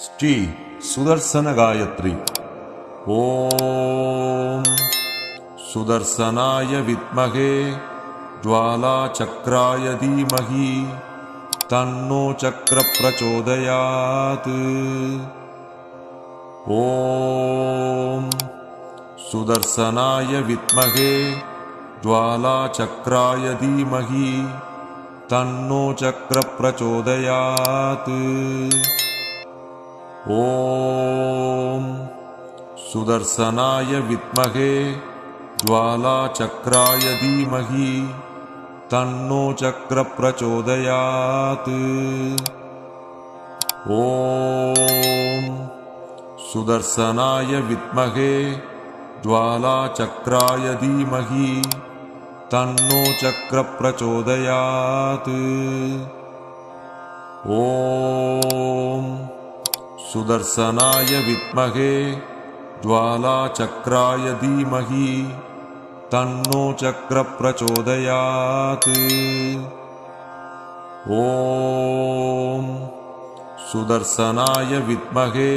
ஸ்ரீ சுதர்சன காயத்ரி. ஓம் சுதர்சனாய வித்மகே ஜ்வாலா சக்ராய தீமஹி தன்னோ சக்ர பிரச்சோதயாத். ஓம் சுதர்சனாய வித்மகே ஜ்வாலா சக்ராய தீமஹி தன்னோ சக்ர பிரச்சோதயாத். ஓம் சுதர்சனாய வித்மகே ஜ்வாலா சக்ராய தீமஹி தன்னோ சக்ர பிரச்சோதயாத். ஓம் சுதர்சனாய வித்மகே ஜ்வாலா சக்ராய தீமஹி தன்னோ சக்ர பிரச்சோதயாத். ஓம் சுதர்சனாய வித்மகே ஜ்வாலா சக்ராய தீமஹி தன்னோ சக்ர பிரச்சோதயாத். ஓம் சுதர்சனாய வித்மகே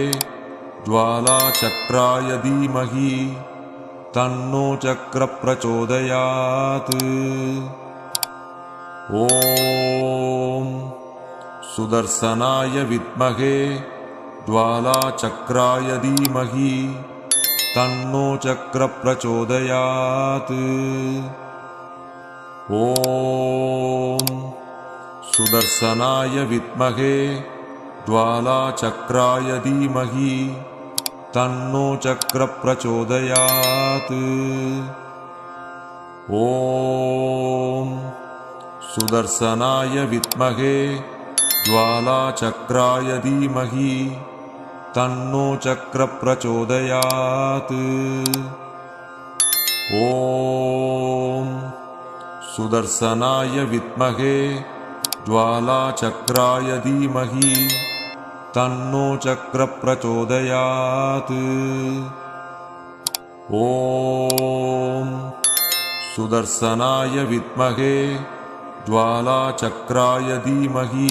ஜ்வாலா சக்ராய தீமஹி தன்னோ சக்ர பிரச்சோதயாத். ஓம் சுதர்சனாய வித்மகே ஜ்வாலா சக்ராய தீமஹி தன்னோ சக்ர பிரச்சோதயாத். ஓம் சுதர்சனாய வித்மகே ஜ்வாலா சக்ராய தீமஹி தன்னோ சக்ர பிரச்சோதயாத். ஓம் சுதர்சனாய வித்மகே ஜ்வாலா சக்ராய தீமஹி தன்னோ சக்ர பிரச்சோதயாத். ஓம் சுதர்சனாய வித்மகே ஜ்வாலா சக்ராய தீமஹி தன்னோ சக்ர பிரச்சோதயாத். ஓம் சுதர்சனாய வித்மகே ஜ்வாலா சக்ராய தீமஹி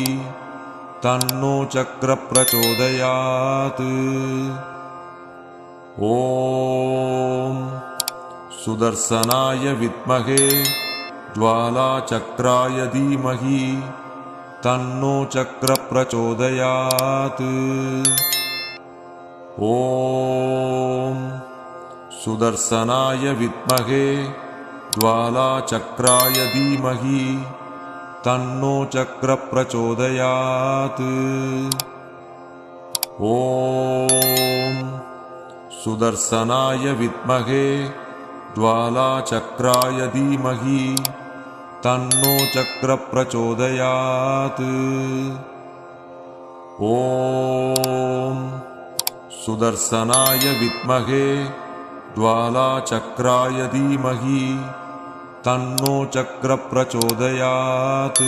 தன்னோ சக்ர பிரச்சோதயாத். ஓம் சுதர்சனாய வித்மகே ஜ்வாலா சக்ராய தீமஹி தன்னோ சக்ர பிரச்சோதயாத். ஓம் சுதர்சனாய வித்மகே ஜ்வாலா சக்ராய தீமஹி தன்னோ சக்ர பிரச்சோதயாத். ஓம் சுதர்சனாய வித்மகே ஜ்வாலா சக்ராய தீமஹி தன்னோ சக்ர பிரச்சோதயாத். ஓம் சுதர்சனாய வித்மகே ஜ்வாலா சக்ராய தீமஹி தன்னோ சக்ர பிரச்சோதயாத்.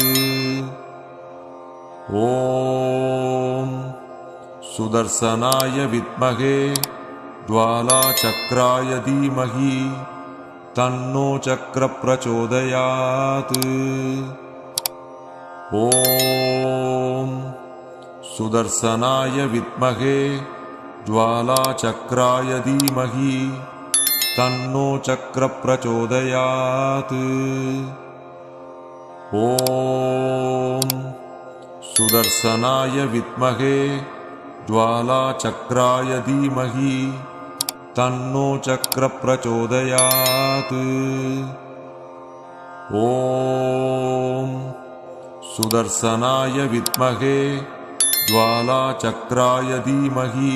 ஓம் சுதர்சனாய வித்மகே ஜ்வாலா சக்ராய தீமஹி தன்னோ சக்ர பிரச்சோதயாத். ஓம் சுதர்சனாய வித்மகே ஜ்வாலா சக்ராய தீமஹி தன்னோ சக்ர பிரச்சோதயாத். ஓம் சுதர்சனாய வித்மகே ஜ்வாலா சக்ராய தீமஹி தன்னோ சக்ர பிரச்சோதயாத். ஓம் சுதர்சனாய வித்மகே ஜ்வாலா சக்ராய தீமஹி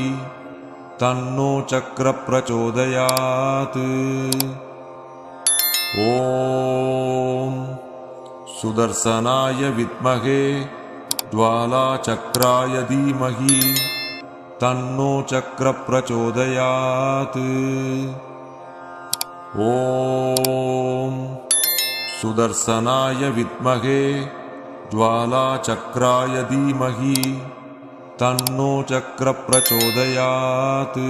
தன்னோ சக்ர பிரச்சோதயாத். ஓம் சுதர்சனாய வித்மகே ஜ்வாலா சக்ராய தீமஹி தன்னோ சக்ர பிரச்சோதயாத். ஓம் சுதர்சனாய வித்மகே ஜ்வாலா சக்ராய தீமஹி தன்னோ சக்ர பிரச்சோதயாத்.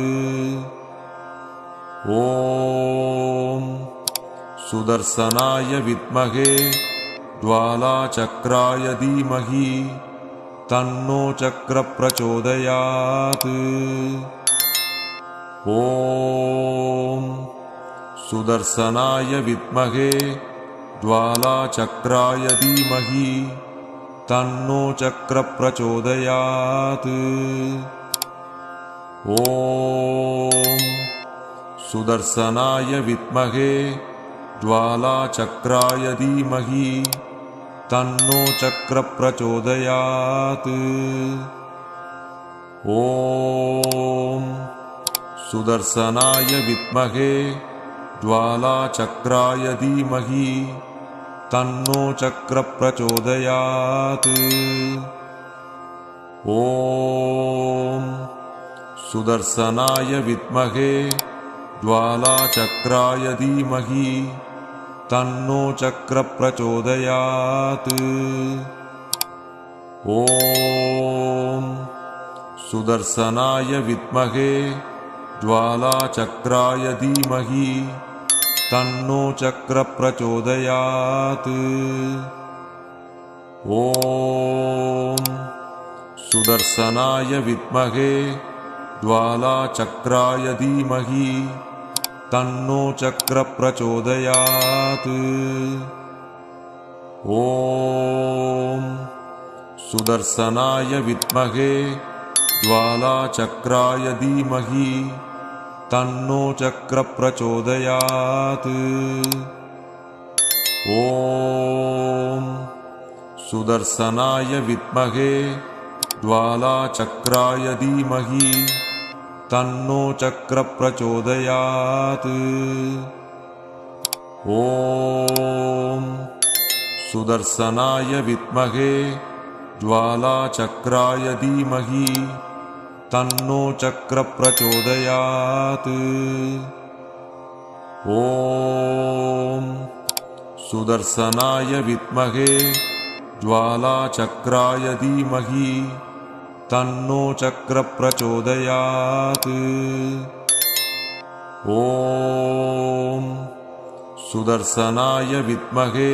ஓம் சுதர்சனாய வித்மகே ஜ்வாலா சக்ராய தீமஹி तन्नो चक्र प्रचोदयात्। ॐ सुदर्शनाय विद्महे ज्वालाचक्राय धीमहि तन्नो चक्र प्रचोदयात्। ॐ सुदर्शनाय विद्महे ज्वालाचक्राय धीमहि तन्नो चक्र प्रचोदयात्। ॐ सुदर्शनाय विद्महे ज्वालाचक्राय धीमहि तन्नो चक्र प्रचोदयात्। ॐ सुदर्शनाय विद्महे ज्वालाचक्राय धीमहि तन्नो चक्र प्रचोदयात्। ॐ सुदर्शनाय विद्महे ज्वालाचक्राय धीमहि तन्नो चक्र प्रचोदयात्। ॐ सुदर्शनाय विद्महे ज्वालाचक्राय धीमहि तन्नो चक्र प्रचोदयात्। ॐ सुदर्शनाय विद्महे ज्वालाचक्राय धीमहि तन्नो चक्र प्रचोदयात्। ॐ सुदर्शनाय विद्महे ज्वालाचक्राय धीमहि तन्नो चक्र प्रचोदयात्। ॐ सुदर्शनाय विद्महे ज्वालाचक्राय धीमहि तन्नो चक्र प्रचोदयात्। ॐ सुदर्शनाय विद्महे ज्वालाचक्राय धीमहि तन्नो चक्र प्रचोदयात्। ॐ सुदर्शनाय विद्महे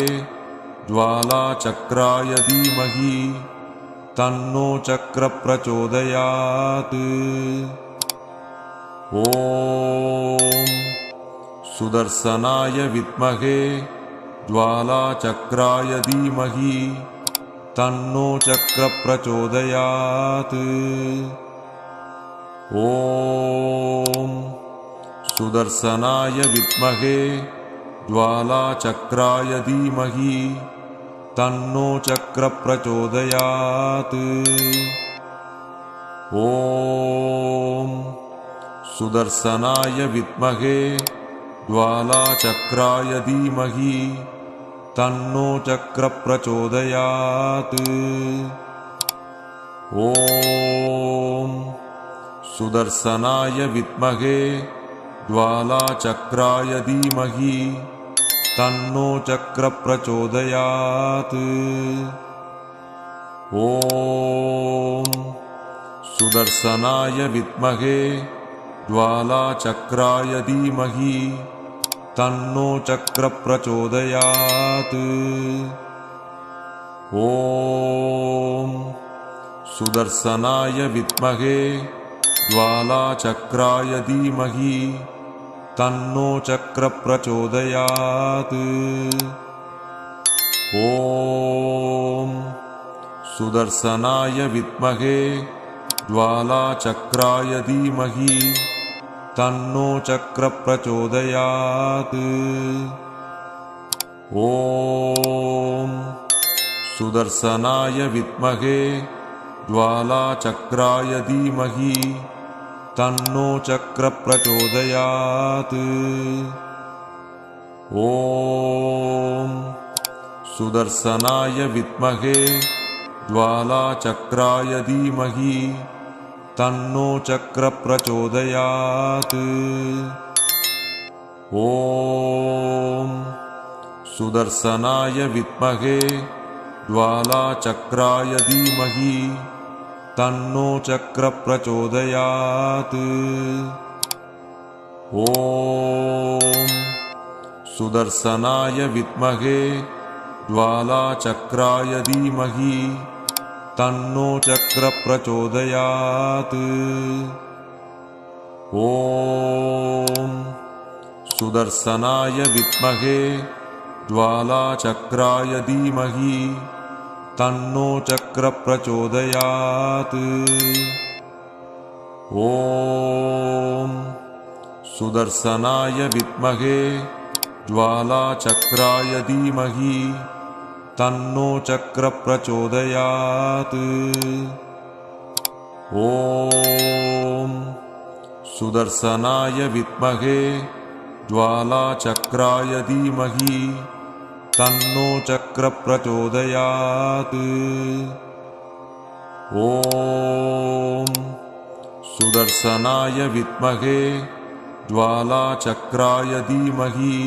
ज्वालाचक्राय धीमहि तन्नो चक्र प्रचोदयात्। ॐ सुदर्शनाय विद्महे ज्वालाचक्राय धीमहि तन्नो चक्र प्रचोदयात्। ॐ सुदर्शनाय विद्महे ज्वालाचक्राय धीमहि तन्नो चक्र प्रचोदयात्। ॐ सुदर्शनाय विद्महे ज्वालाचक्राय धीमहि तन्नो चक्र प्रचोदयात्। ॐ सुदर्शनाय विद्महे ज्वालाचक्राय धीमहि तन्नो चक्र प्रचोदयात्। ॐ सुदर्शनाय विद्महे ज्वालाचक्राय धीमहि तन्नो चक्र प्रचोदयात्। ॐ सुदर्शनाय विद्महे ज्वालाचक्राय धीमहि तन्नो चक्र प्रचोदयात्। ॐ सुदर्शनाय विद्महे ज्वालाचक्राय धीमहि तन्नो चक्र प्रचोदयात्। ॐ सुदर्शनाय विद्महे ज्वालाचक्राय धीमहि तन्नो चक्र प्रचोदयात्। ॐ सुदर्शनाय विद्महे ज्वालाचक्राय धीमहि तन्नो चक्र प्रचोदयात्। ॐ सुदर्शनाय विद्महे ज्वालाचक्राय धीमहि तन्नो चक्र प्रचोदयात्। ॐ सुदर्शनाय विद्महे ज्वालाचक्राय धीमहि तन्नो चक्र प्रचोदयात्। ॐ सुदर्शनाय विद्महे ज्वालाचक्राय धीमहि तन्नो चक्र प्रचोदयात्। ॐ सुदर्शनाय विद्महे ज्वालाचक्राय धीमहि तन्नो चक्र प्रचोदयात्। ॐ सुदर्शनाय विद्महे ज्वालाचक्राय धीमहि तन्नो चक्र प्रचोदयात्। ॐ सुदर्शनाय विद्महे ज्वालाचक्राय धीमहि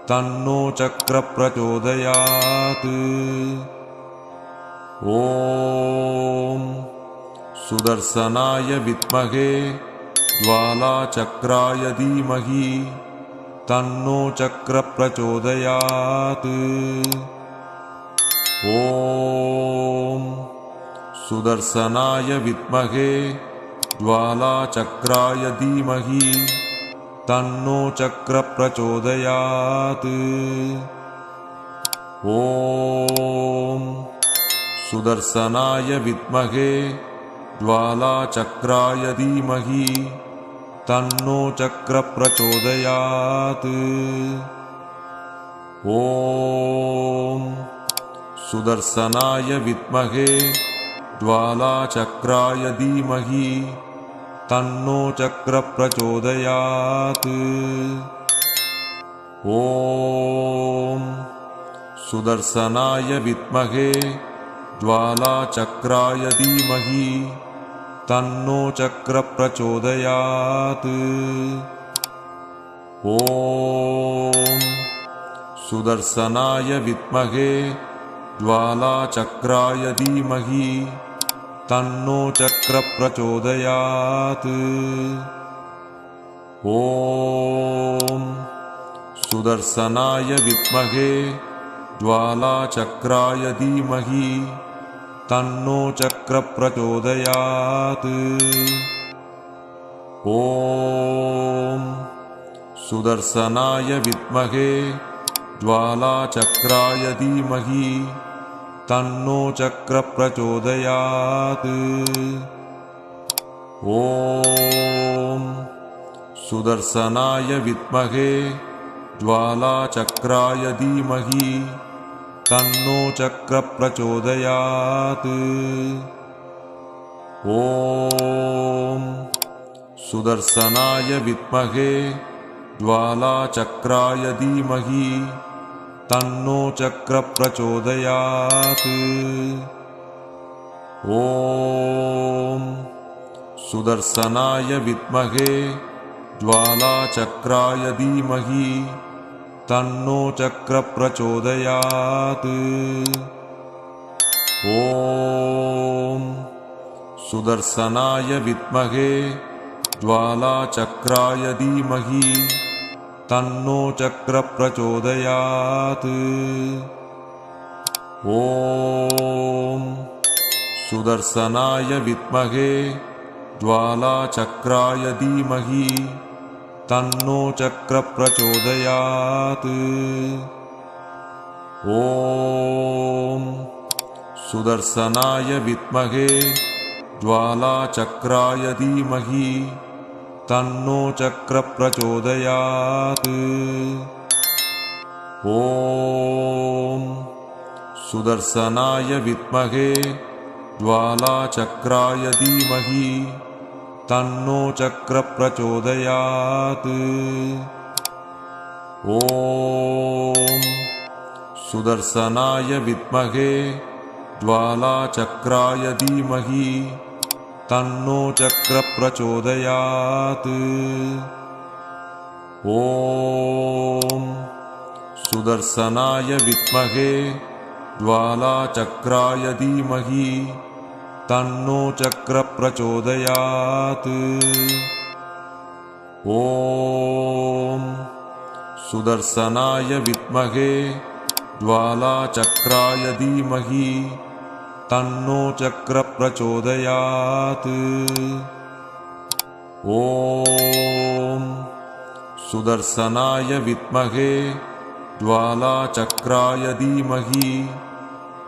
तन्नो चक्र प्रचोदयात्। ॐ सुदर्शनाय विद्महे ज्वालाचक्राय धीमहि तन्नो चक्र प्रचोदयात्। ॐ सुदर्शनाय विद्महे ज्वालाचक्राय धीमहि तन्नो चक्र प्रचोदयात्। ॐ सुदर्शनाय विद्महे ज्वालाचक्राय धीमहि तन्नो चक्र प्रचोदयात्। ॐ सुदर्शनाय विद्महे ज्वालाचक्राय धीमहि तन्नो चक्र प्रचोदयात्। ॐ सुदर्शनाय विद्महे ज्वालाचक्राय धीमहि तन्नो चक्र प्रचोदयात्। ॐ सुदर्शनाय विद्महे ज्वालाचक्राय धीमहि तन्नो चक्र प्रचोदयात्। ॐ सुदर्शनाय विद्महे ज्वालाचक्राय धीमहि तन्नो चक्र प्रचोदयात्। ॐ सुदर्शनाय विद्महे ज्वालाचक्राय धीमहि तन्नो चक्र प्रचोदयात्। ॐ सुदर्शनाय विद्महे ज्वालाचक्राय धीमहि तन्नो चक्र प्रचोदयात्। ॐ सुदर्शनाय विद्महे ज्वालाचक्राय धीमहि तन्नो चक्र प्रचोदयात्। ॐ सुदर्शनाय विद्महे ज्वालाचक्राय धीमहि तन्नो चक्र प्रचोदयात्। ॐ सुदर्शनाय विद्महे ज्वालाचक्राय धीमहि तन्नो चक्र प्रचोदयात्। ॐ सुदर्शनाय विद्महे ज्वालाचक्राय धीमहि तन्नो चक्र प्रचोदयात्। ॐ सुदर्शनाय विद्महे ज्वालाचक्राय धीमहि तन्नो चक्र प्रचोदयात्। ॐ सुदर्शनाय विद्महे ज्वालाचक्राय धीमहि तन्नो चक्र प्रचोदयात्। ॐ सुदर्शनाय विद्महे ज्वालाचक्राय धीमहि तन्नो चक्र प्रचोदयात्। ॐ सुदर्शनाय विद्महे ज्वालाचक्राय धीमहि तन्नो चक्र प्रचोदयात्। ॐ सुदर्शनाय विद्महे ज्वालाचक्राय धीमहि तन्नो चक्र प्रचोदयात्। ॐ सुदर्शनाय विद्महे ज्वालाचक्राय धीमहि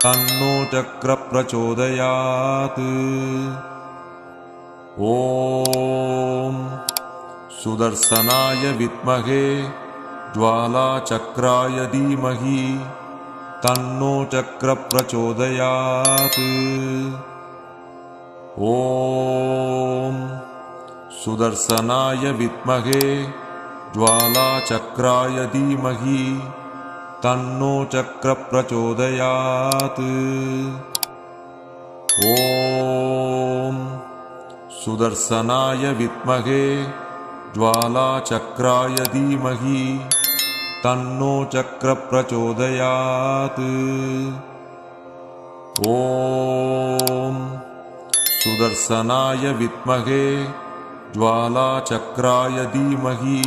तन्नो चक्र प्रचोदयात्। ॐ सुदर्शनाय विद्महे ज्वालाचक्राय धीमहि तन्नो चक्र प्रचोदयात्। ॐ सुदर्शनाय विद्महे ज्वालाचक्राय धीमहि तन्नो चक्र प्रचोदयात्। ॐ सुदर्शनाय विद्महे ज्वालाचक्राय धीमहि तन्नो चक्र प्रचोदयात्। ॐ सुदर्शनाय विद्महे ज्वालाचक्राय धीमहि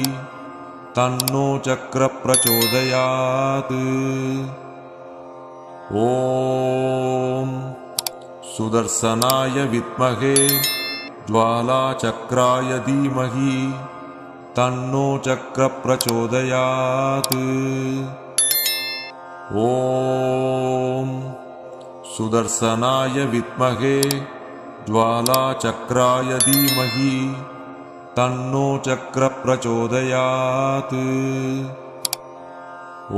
तन्नो चक्र प्रचोदयात्। ॐ सुदर्शनाय विद्महे ज्वालाचक्राय धीमहि तन्नो चक्र प्रचोदयात्। ॐ सुदर्शनाय विद्महे ज्वालाचक्राय धीमहि तन्नो चक्र प्रचोदयात्।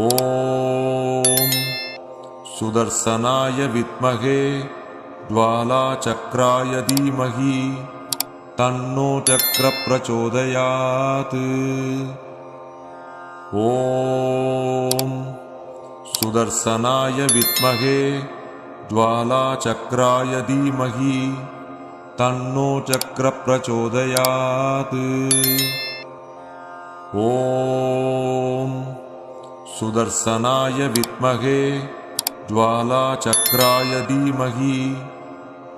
ॐ सुदर्शनाय विद्महे ज्वालाचक्राय धीमहि तन्नो चक्र प्रचोदयात्। ॐ सुदर्शनाय विद्महे ज्वालाचक्राय धीमहि तन्नो चक्र प्रचोदयात्। ॐ सुदर्शनाय विद्महे ज्वालाचक्राय धीमहि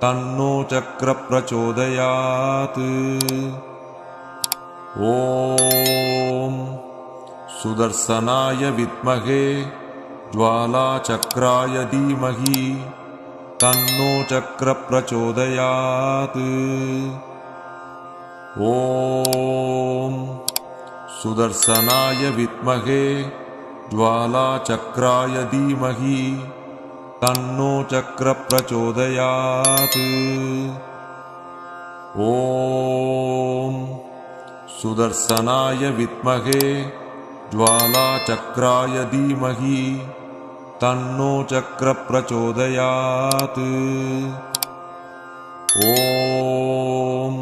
तन्नो चक्र प्रचोदयात्। ॐ सुदर्शनाय विद्महे ज्वालाचक्राय धीमहि तन्नो चक्र प्रचोदयात्। ॐ सुदर्शनाय विद्महे ज्वालाचक्राय धीमहि तन्नो चक्र प्रचोदयात्। ॐ सुदर्शनाय विद्महे ज्वालाचक्राय धीमहि तन्नो चक्र प्रचोदयात्। ॐ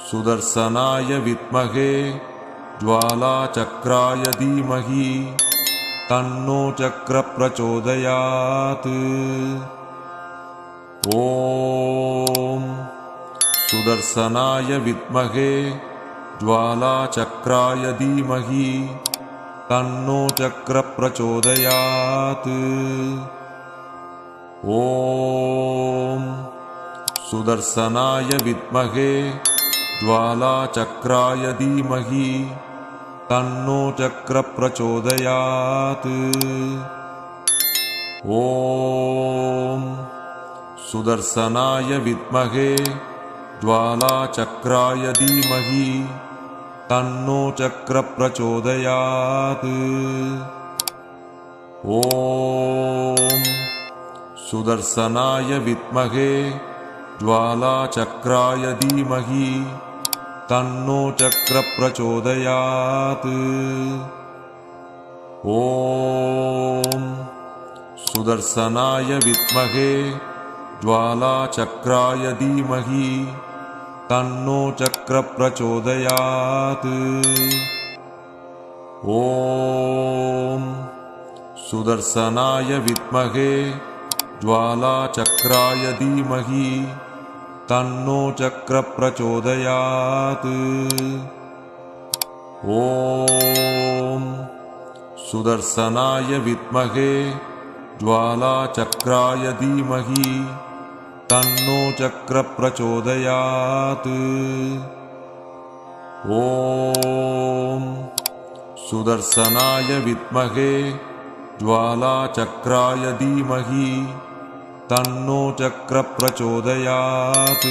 सुदर्शनाय विद्महे ज्वालाचक्राय धीमहि तन्नो चक्र प्रचोदयात्। ॐ सुदर्शनाय विद्महे ज्वालाचक्राय धीमहि तन्नो चक्र प्रचोदयात्। ॐ सुदर्शनाय विद्महे ज्वालाचक्राय धीमहि तन्नो चक्र प्रचोदयात्। ॐ सुदर्शनाय विद्महे ज्वालाचक्राय धीमहि तन्नो चक्र प्रचोदयात्। ॐ सुदर्शनाय विद्महे ज्वालाचक्राय धीमहि तन्नो चक्र प्रचोदयात्। ॐ सुदर्शनाय विद्महे ज्वालाचक्राय धीमहि तन्नो चक्र प्रचोदयात्। ॐ सुदर्शनाय विद्महे ज्वालाचक्राय धीमहि तन्नो चक्र प्रचोदयात्। ॐ सुदर्शनाय विद्महे ज्वालाचक्राय धीमहि तन्नो चक्र प्रचोदयात्। ॐ सुदर्शनाय विद्महे ज्वालाचक्राय धीमहि तन्नो चक्र प्रचोदयात्।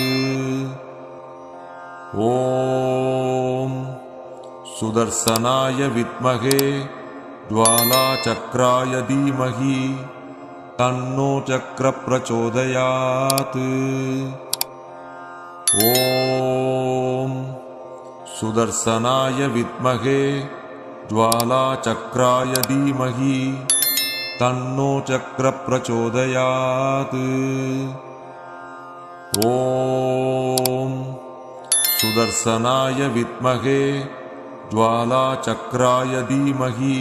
ॐ सुदर्शनाय विद्महे ज्वालाचक्राय धीमहि तन्नो चक्र प्रचोदयात्। ॐ सुदर्शनाय विद्महे ज्वालाचक्राय धीमहि तन्नो चक्र प्रचोदयात्। ॐ सुदर्शनाय विद्महे ज्वालाचक्राय धीमहि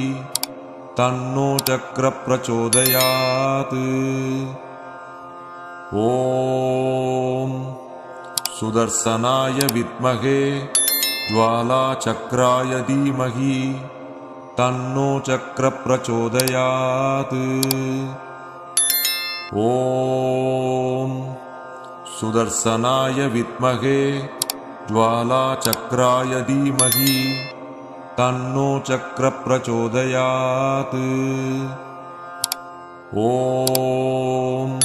तन्नो चक्र प्रचोदयात्। ॐ सुदर्शनाय विद्महे ज्वालाचक्राय धीमहि तन्नो चक्र प्रचोदयात्। ॐ सुदर्शनाय विद्महे ज्वालाचक्राय धीमहि तन्नो चक्र प्रचोदयात्। ॐ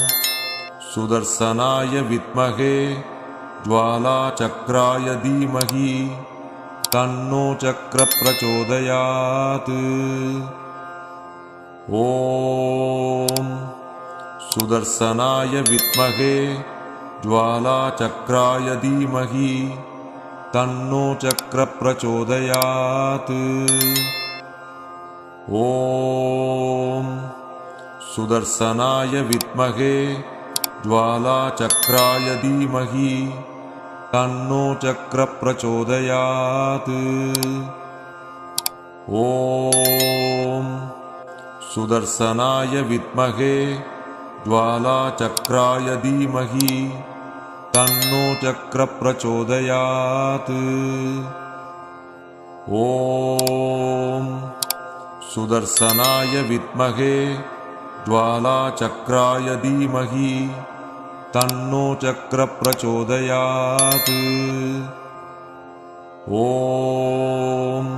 सुदर्शनाय विद्महे ज्वालाचक्राय धीमहि तन्नो चक्र प्रचोदयात्। ॐ सुदर्शनाय विद्महे ज्वालाचक्राय धीमहि तन्नो चक्र प्रचोदयात्। ॐ सुदर्शनाय विद्महे ज्वालाचक्राय धीमहि तन्नो चक्र प्रचोदयात्। ॐ सुदर्शनाय विद्महे ज्वालाचक्राय धीमहि तन्नो चक्र प्रचोदयात्। ॐ सुदर्शनाय विद्महे ज्वालाचक्राय धीमहि तन्नो चक्र प्रचोदयात्। ॐ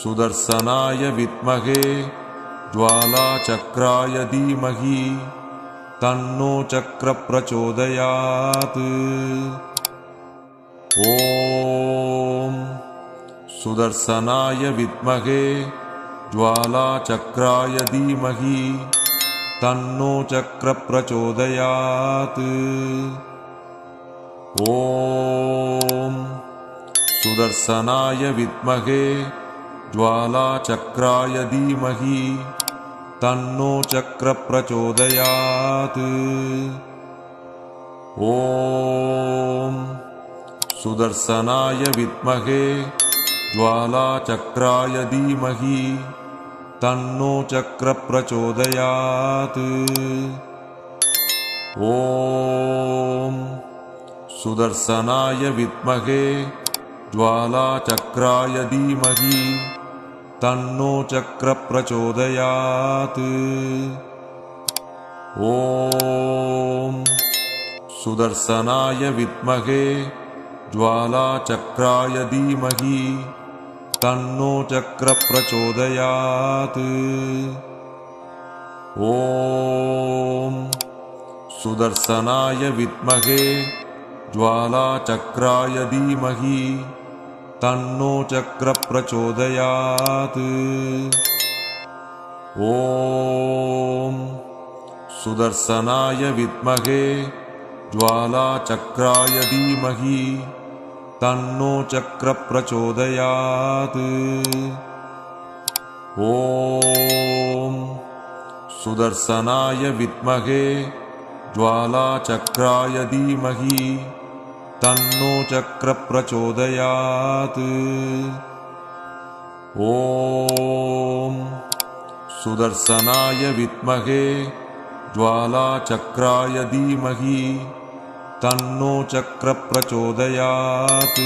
सुदर्शनाय विद्महे ज्वालाचक्राय धीमहि तन्नो चक्र प्रचोदयात्। ॐ सुदर्शनाय विद्महे ज्वालाचक्राय धीमहि तन्नो चक्र प्रचोदयात्। ॐ सुदर्शनाय विद्महे ज्वालाचक्राय धीमहि तन्नो चक्र प्रचोदयात्। ॐ सुदर्शनाय विद्महे ज्वालाचक्राय धीमहि तन्नो चक्र प्रचोदयात्। ॐ सुदर्शनाय विद्महे ज्वालाचक्राय धीमहि तन्नो चक्र प्रचोदयात्। ॐ सुदर्शनाय विद्महे ज्वालाचक्राय धीमहि तन्नो चक्र प्रचोदयात्। ॐ सुदर्शनाय विद्महे ज्वालाचक्राय धीमहि तन्नो चक्र प्रचोदयात्। ॐ सुदर्शनाय विद्महे ज्वालाचक्राय धीमहि तन्नो चक्र प्रचोदयात्। ॐ सुदर्शनाय विद्महे ज्वालाचक्राय धीमहि तन्नो चक्र प्रचोदयात्। ॐ सुदर्शनाय विद्महे ज्वालाचक्राय धीमहि तन्नो चक्र प्रचोदयात्।